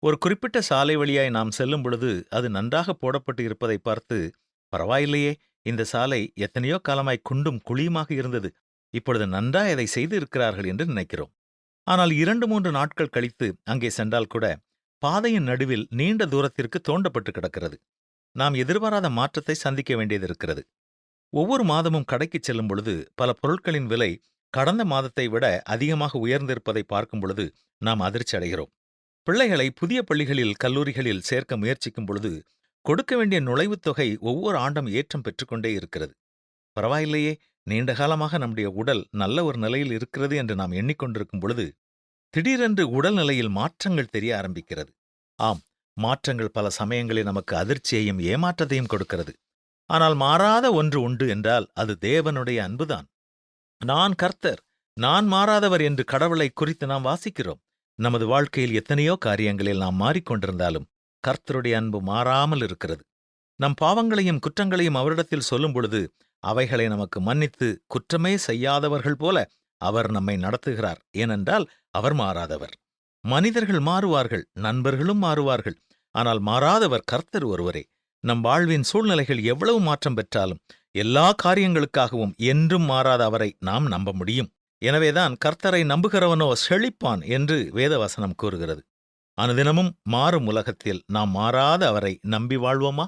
ஒரு குறிப்பிட்ட சாலை வழியாய் நாம் செல்லும் பொழுது அது நன்றாக போடப்பட்டு இருப்பதை பார்த்து, பரவாயில்லையே, இந்த சாலை எத்தனையோ காலமாய் குண்டும் குழியுமாக இருந்தது, இப்பொழுது நன்றாய் அதை செய்து இருக்கிறார்கள் என்று நினைக்கிறோம். ஆனால் 2, 3 நாட்கள் கழித்து அங்கே சென்றால் கூட பாதையின் நடுவில் நீண்ட தூரத்திற்கு தோண்டப்பட்டு கிடக்கிறது. நாம் எதிர்பாராத மாற்றத்தை சந்திக்க வேண்டியது இருக்கிறது. ஒவ்வொரு மாதமும் கடைக்குச் செல்லும் பொழுது பல பொருட்களின் விலை கடந்த மாதத்தை விட அதிகமாக உயர்ந்திருப்பதை பார்க்கும் பொழுது நாம் அதிர்ச்சி அடைகிறோம். பிள்ளைகளை புதிய பள்ளிகளில் கல்லூரிகளில் சேர்க்க முயற்சிக்கும் பொழுது கொடுக்க வேண்டிய நுழைவுத் தொகை ஒவ்வொரு ஆண்டும் ஏற்றம் பெற்றுக்கொண்டே இருக்கிறது. பரவாயில்லையே, நீண்ட காலமாக நம்முடைய உடல் நல்ல ஒரு நிலையில் இருக்கிறது என்று நாம் எண்ணிக்கொண்டிருக்கும் பொழுது திடீரென்று உடல்நிலையில் மாற்றங்கள் தெரிய ஆரம்பிக்கிறது. ஆம், மாற்றங்கள் பல சமயங்களில் நமக்கு அதிர்ச்சியையும் ஏமாற்றத்தையும் கொடுக்கிறது. ஆனால் மாறாத ஒன்று உண்டு என்றால் அது தேவனுடைய அன்புதான். நான் கர்த்தர், நான் மாறாதவர் என்று கடவுளை குறித்து நாம் வாசிக்கிறோம். நமது வாழ்க்கையில் எத்தனையோ காரியங்களில் நாம் மாறிக்கொண்டிருந்தாலும் கர்த்தருடைய அன்பு மாறாமல் இருக்கிறது. நம் பாவங்களையும் குற்றங்களையும் அவரிடத்தில் சொல்லும் பொழுது அவைகளை நமக்கு மன்னித்து குற்றமே செய்யாதவர்கள் போல அவர் நம்மை நடத்துகிறார். ஏனென்றால் அவர் மாறாதவர். மனிதர்கள் மாறுவார்கள், நண்பர்களும் மாறுவார்கள், ஆனால் மாறாதவர் கர்த்தர் ஒருவரே. நம் வாழ்வின் சூழ்நிலைகள் எவ்வளவு மாற்றம் பெற்றாலும் எல்லா காரியங்களுக்காகவும் என்றும் மாறாத அவரை நாம் நம்ப முடியும். எனவேதான் கர்த்தரை நம்புகிறவனோ செழிப்பான் என்று வேதவசனம் கூறுகிறது. அனுதினமும் மாறும் உலகத்தில் நாம் மாறாத அவரை நம்பி வாழ்வோமா?